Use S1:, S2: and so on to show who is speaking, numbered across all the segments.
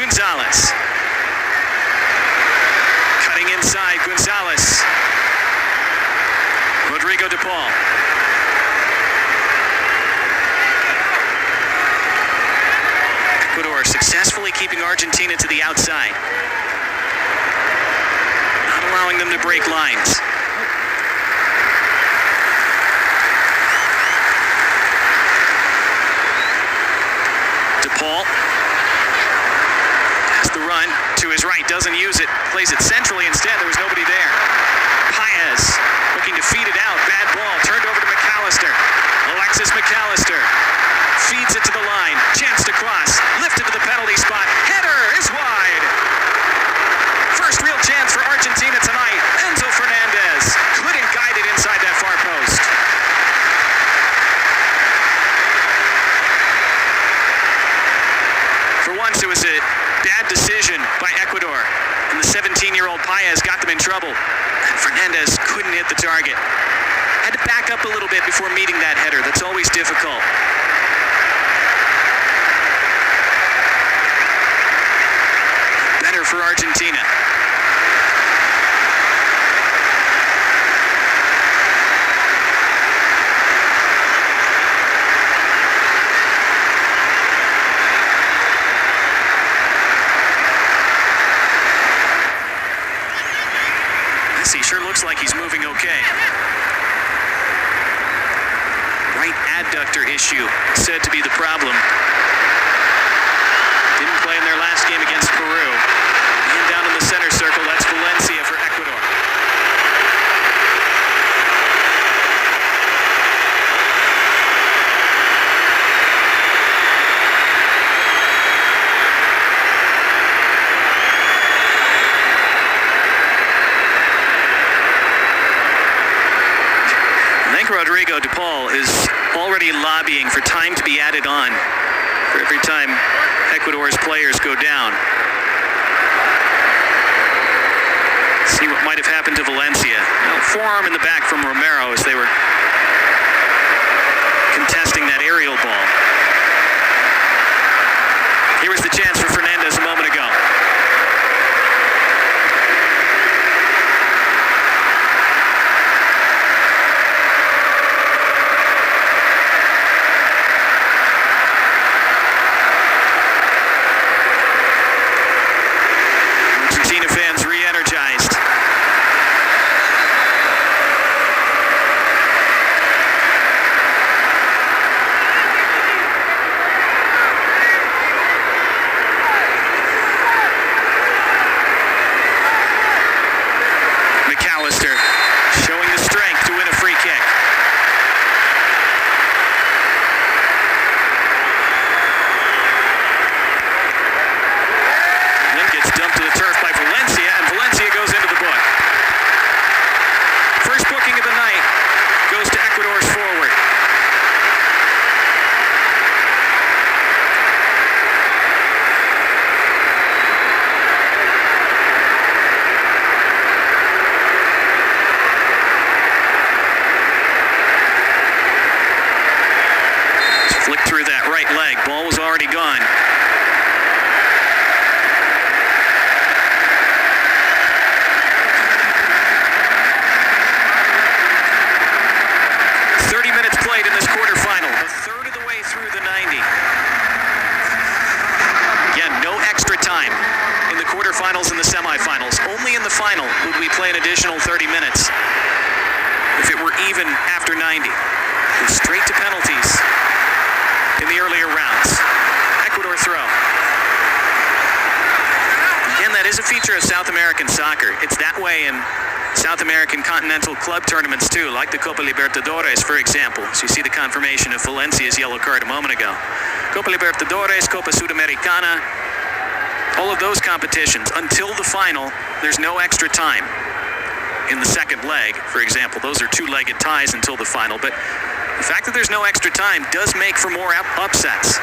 S1: Gonzalez. Cutting inside, Gonzalez. Rodrigo de Paul. Ecuador successfully keeping Argentina to the outside. Not allowing them to break lines. De Paul. Has the run to his right, doesn't use it. Plays it centrally instead, there was nobody there. Paez looking to feed it out. Bad ball, turned over to McAllister. Alexis McAllister feeds it to the line. Chance to cross. Lifted to the penalty spot. Header is wide. First real chance for Argentina tonight. Enzo Fernandez couldn't guide it inside that far post. For once, it was a bad decision by Ecuador. And the 17-year-old Paez got them in trouble. And Fernandez couldn't hit the target. Had to back up a little bit before meeting that header. That's always difficult. Better for Argentina. Messi sure looks like he's moving okay. Right adductor issue said to be the problem. Didn't play in their last game against Peru. And down in the center circle, that's Valencia for Ecuador. I think Rodrigo de Paul is already lobbying for time to be added on for every time Ecuador's players go down. See what might have happened to Valencia. Forearm in the back from Romero as they were contesting that aerial ball. Here was the chance for Fernandez a moment ago. Argentina fans re-energized. McAllister showing the strength to win a free kick. And then gets dumped to the turf by Valencia, and Valencia goes into the book. First booking of the night goes to Ecuador's forward. Flicked through that right leg. Ball was already gone. Played in this quarterfinal, a third of the way through the 90. Again, no extra time in the quarterfinals and the semifinals. Only in the final would we play an additional 30 minutes. If it were even after 90. We're straight to penalties in the earlier rounds. Ecuador throw. Again, that is a feature of South American soccer. It's that way in South American continental club tournaments too, like the Copa Libertadores, for example. So you see the confirmation of Valencia's yellow card a moment ago. Copa Libertadores, Copa Sudamericana, all of those competitions, until the final, there's no extra time. In the second leg, for example, those are two-legged ties until the final, but the fact that there's no extra time does make for more upsets.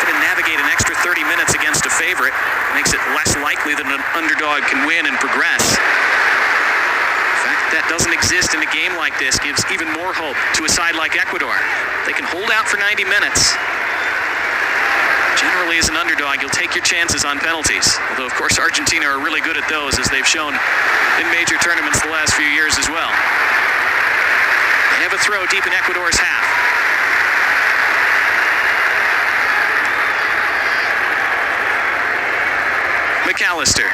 S1: Going to navigate an extra 30 minutes against a favorite makes it less likely that an underdog can win and progress. That doesn't exist in a game like this gives even more hope to a side like Ecuador. They can hold out for 90 minutes. Generally Italy is an underdog, you'll take your chances on penalties. Although, of course, Argentina are really good at those, as they've shown in major tournaments the last few years as well. They have a throw deep in Ecuador's half. McAllister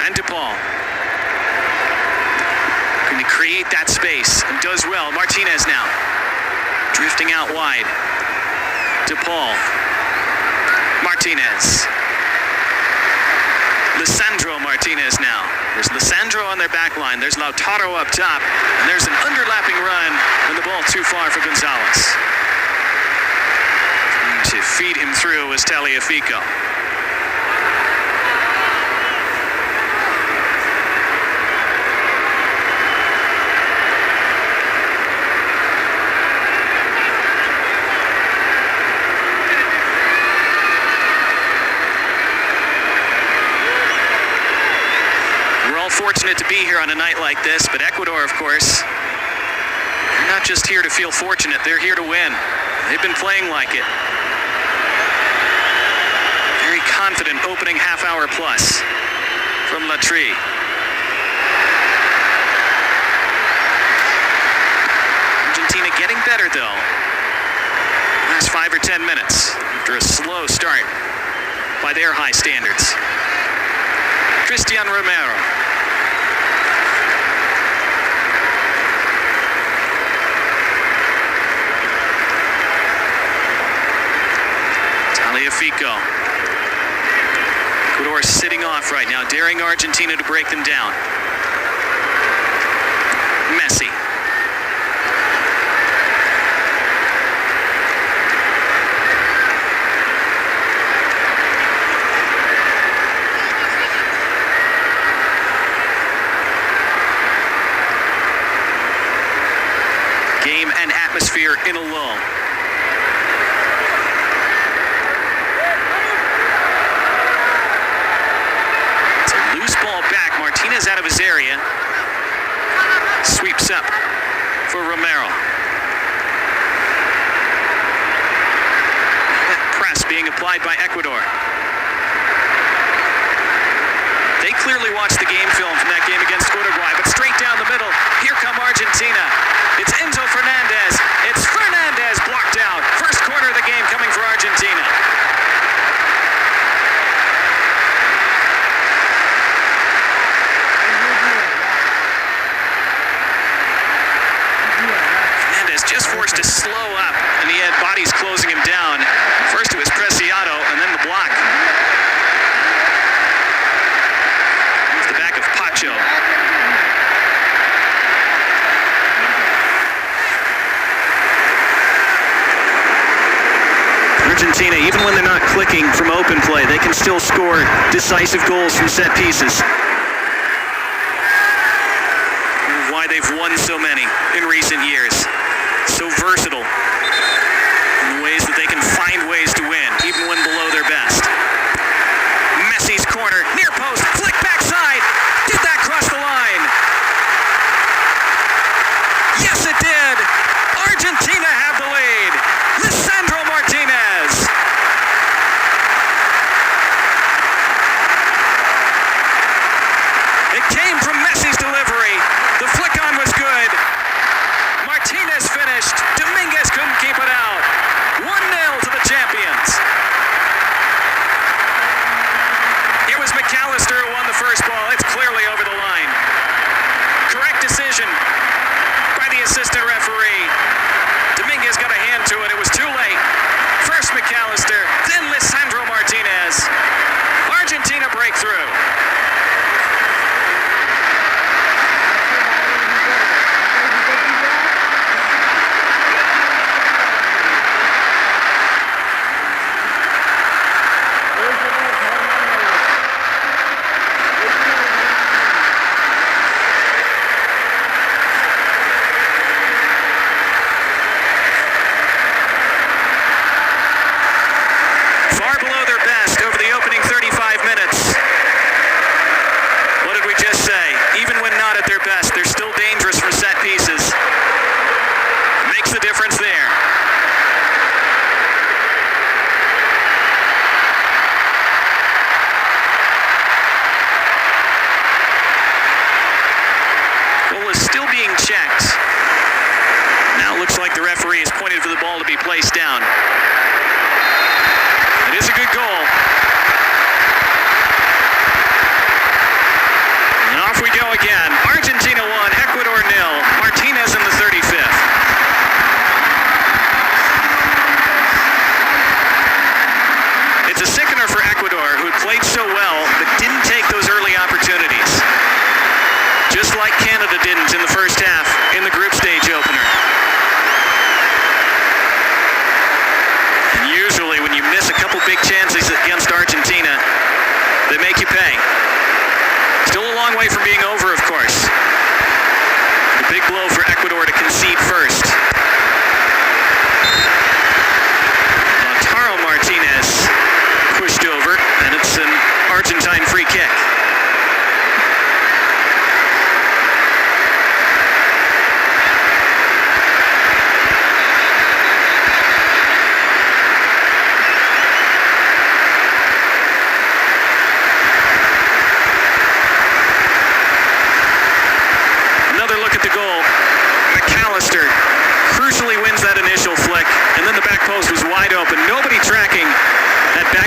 S1: and DePaul. Going to create that space and does well. Martinez now drifting out wide. DePaul. Martinez. Lisandro Martinez now. There's Lisandro on their back line. There's Lautaro up top. And there's an underlapping run and the ball too far for Gonzalez. And to feed him through was Tagliafico. Fortunate to be here on a night like this, but Ecuador, of course, they're not just here to feel fortunate, they're here to win. They've been playing like it. Very confident opening half hour plus from Latry. Argentina getting better though. Last 5 or 10 minutes after a slow start by their high standards. Cristian Romero. Tagliafico. Ecuador sitting off right now, daring Argentina to break them down. Messi. Game and atmosphere in a lull. Martinez out of his area. Sweeps up for Romero. That press being applied by Ecuador. They clearly watched the game film from that game against Uruguay, but straight down the middle, here come Argentina. It's Enzo Fernandez. It's Fernandez blocked out. First corner of the game coming for Argentina. Just forced to slow up, and he had bodies closing him down. First it was Preciado, and then the block. Off the back of Pacho. Argentina, even when they're not clicking from open play, they can still score decisive goals from set pieces. Why they've won so many in recent years. So versatile in the ways that they can find ways to win, even when below their best. Messi's corner, near post, flick backside. Did that cross the line? Yes, it did. Argentina have the lead. Lisandro Martinez. It came from Messi's delivery. The flick on was good. Martinez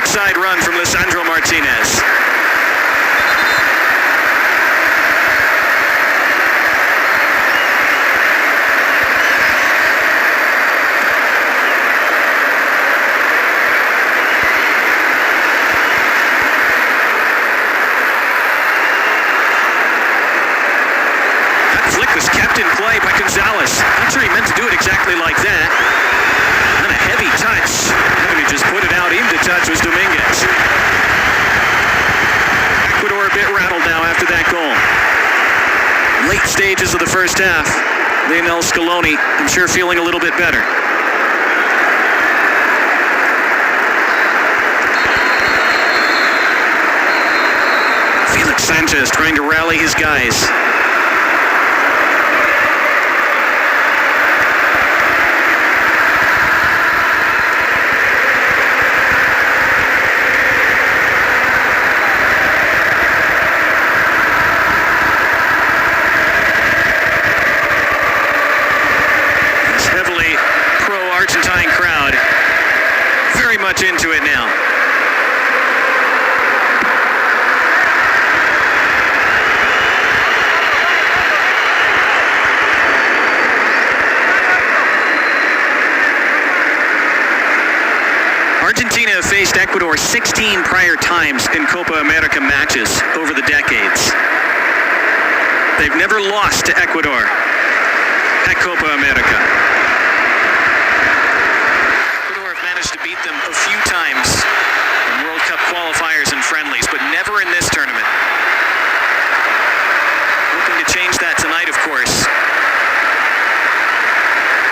S1: backside run from Lisandro Martinez. Was kept in play by Gonzalez. Not sure he meant to do it exactly like that. And a heavy touch. He just put it out. Even the touch was Dominguez. Ecuador a bit rattled now after that goal. Late stages of the first half. Lionel Scaloni, I'm sure, feeling a little bit better. Felix Sanchez trying to rally his guys. Argentine crowd very much into it now. Argentina have faced Ecuador 16 prior times in Copa America matches over the decades. They've never lost to Ecuador at Copa America. To beat them a few times in World Cup qualifiers and friendlies, but never in this tournament. Hoping to change that tonight, of course.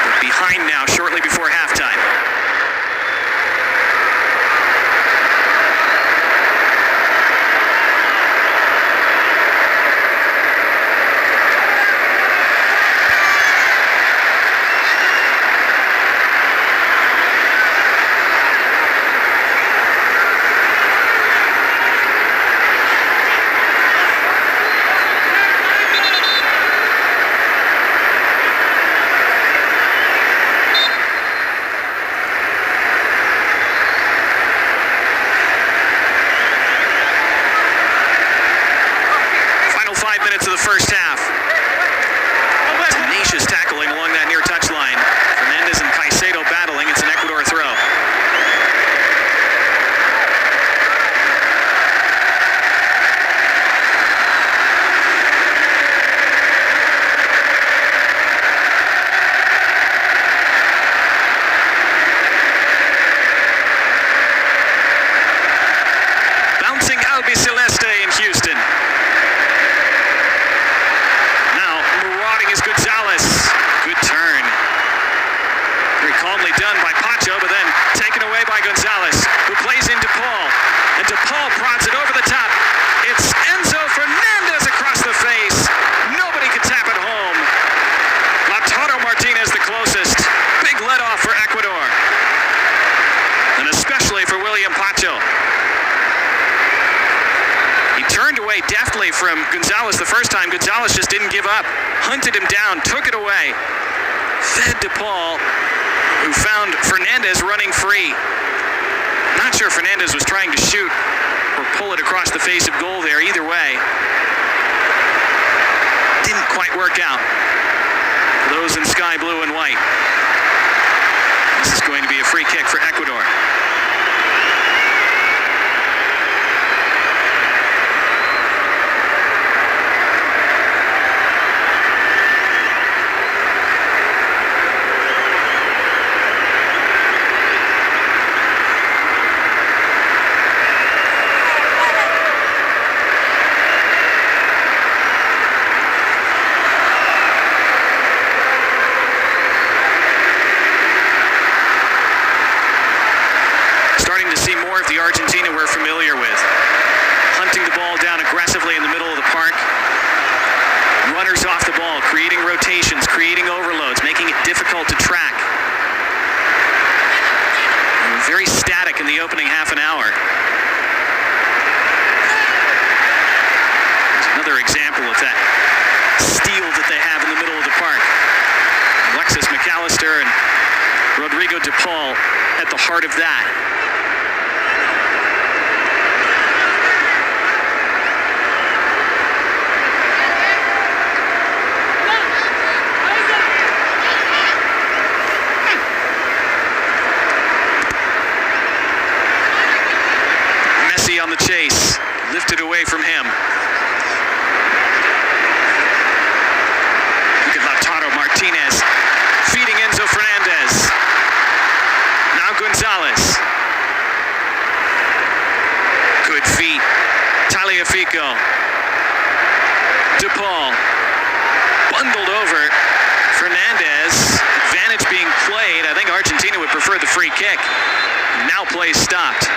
S1: But behind now, shortly before halftime. Minutes of the first half. Tenacious tackling along that near touchline. Fernandez and Caicedo battling. It's an Ecuador throw. Bouncing Albiceleste in Houston. Is Gonzalez. Good turn. Very calmly done by Pacho, but then taken away by Gonzalez, who plays into Paul. And DePaul prods it over the top. It's Enzo Fernandez across the face. Nobody can tap it home. Lautaro Martinez the closest. Big let off for Ecuador. And especially for William Pacho. He turned away deftly from Gonzalez the first time. Gonzalez just didn't give up. Hunted him down, took it away. Fed to Paul, who found Fernandez running free. Not sure Fernandez was trying to shoot or pull it across the face of goal there. Either way, didn't quite work out for those in sky blue and white. This is going to be a free kick for Ecuador. The Argentina we're familiar with. Hunting the ball down aggressively in the middle of the park. Runners off the ball, creating rotations, creating overloads, making it difficult to track. And very static in the opening half an hour. There's another example of that steal that they have in the middle of the park. Alexis McAllister and Rodrigo de Paul at the heart of that. knocked it away from him. Look at Lautaro Martinez feeding Enzo Fernandez. Now Gonzalez. Good feet. Tagliafico. DePaul. Bundled over. Fernandez. Advantage being played. I think Argentina would prefer the free kick. Now play stopped.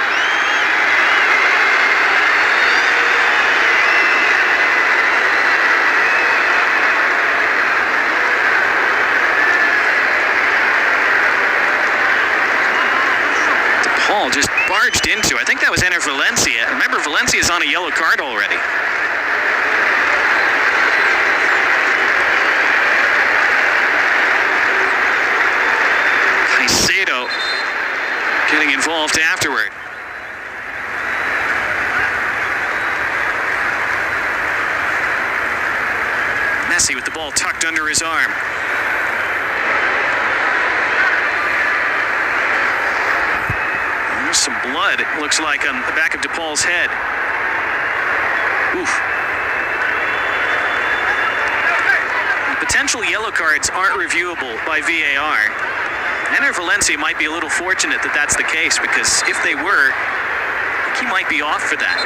S1: DePaul just barged into. I think that was Ener Valencia. Remember, Valencia's on a yellow card already. Caicedo getting involved afterward. Messi with the ball tucked under his arm. There's some blood, it looks like, on the back of DePaul's head. Oof. Potential yellow cards aren't reviewable by VAR. Ener Valencia might be a little fortunate that that's the case, because if they were, he might be off for that.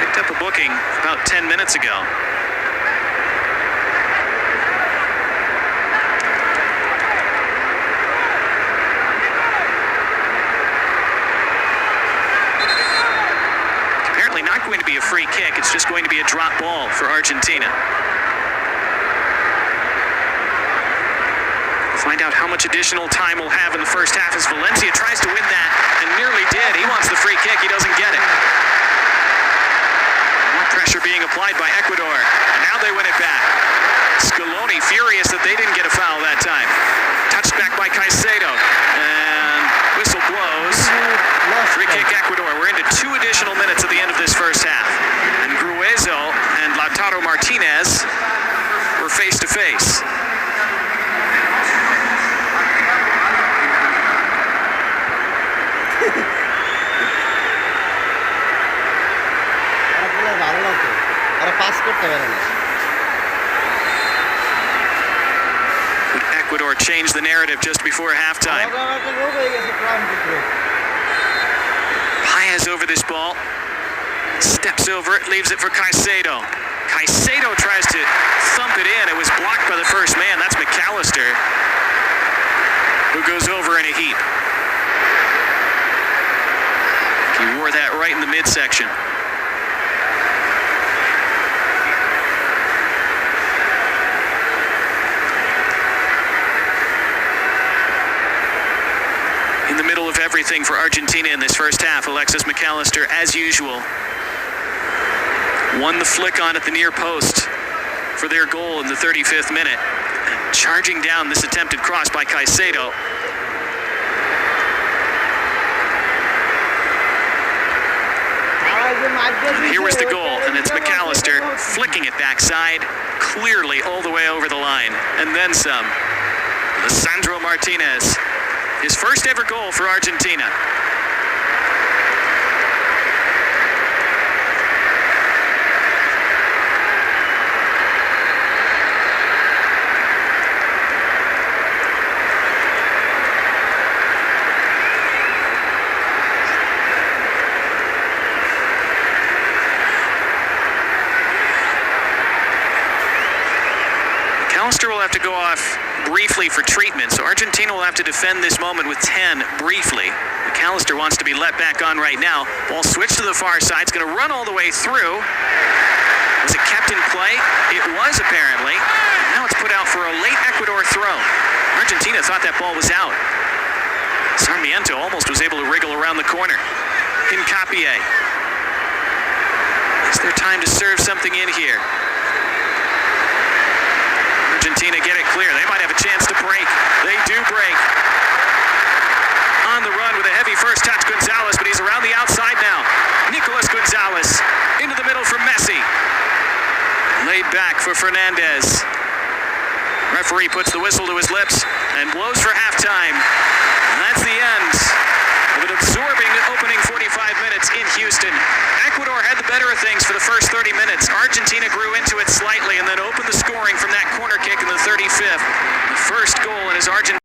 S1: Picked up a booking about 10 minutes ago. Apparently not going to be a free kick, it's just going to be a drop ball for Argentina. Find out how much additional time we'll have in the first half as Valencia tries to win that and nearly did. He wants the free kick, he doesn't get it. More pressure being applied by Ecuador, and now they win it back. Scaloni furious that they didn't get a foul that time. Touched back by Caicedo, and whistle blows. Free kick Ecuador. We're into 2 additional minutes at the end of this first half. And Gruezo and Lautaro Martinez were face to face. Would Ecuador change the narrative just before halftime? Paez over this ball. Steps over it, leaves it for Caicedo. Caicedo tries to thump it in. It was blocked by the first man. That's McAllister, who goes over in a heap. He wore that right in the midsection. In the middle of everything for Argentina in this first half, Alexis McAllister, as usual, won the flick on at the near post for their goal in the 35th minute. And charging down this attempted cross by Caicedo. And here was the goal, and it's McAllister flicking it backside, clearly all the way over the line, and then some. Lisandro Martinez, his first ever goal for Argentina. McAllister will have to go off briefly for treatment, so Argentina will have to defend this moment with 10 briefly. McAllister wants to be let back on right now. Ball switched to the far side. It's going to run all the way through. Was it kept in play? It was, apparently. Now it's put out for a late Ecuador throw. Argentina thought that ball was out. Sarmiento almost was able to wriggle around the corner. Hincapié. Is there time to serve something in here? Argentina get it clear. They might have a chance to break. They do break. On the run with a heavy first touch, Gonzalez, but he's around the outside now. Nicolas Gonzalez into the middle for Messi. Laid back for Fernandez. Referee puts the whistle to his lips and blows for halftime. And that's the end of an absorbing opening 45 minutes in Houston. first 30 minutes.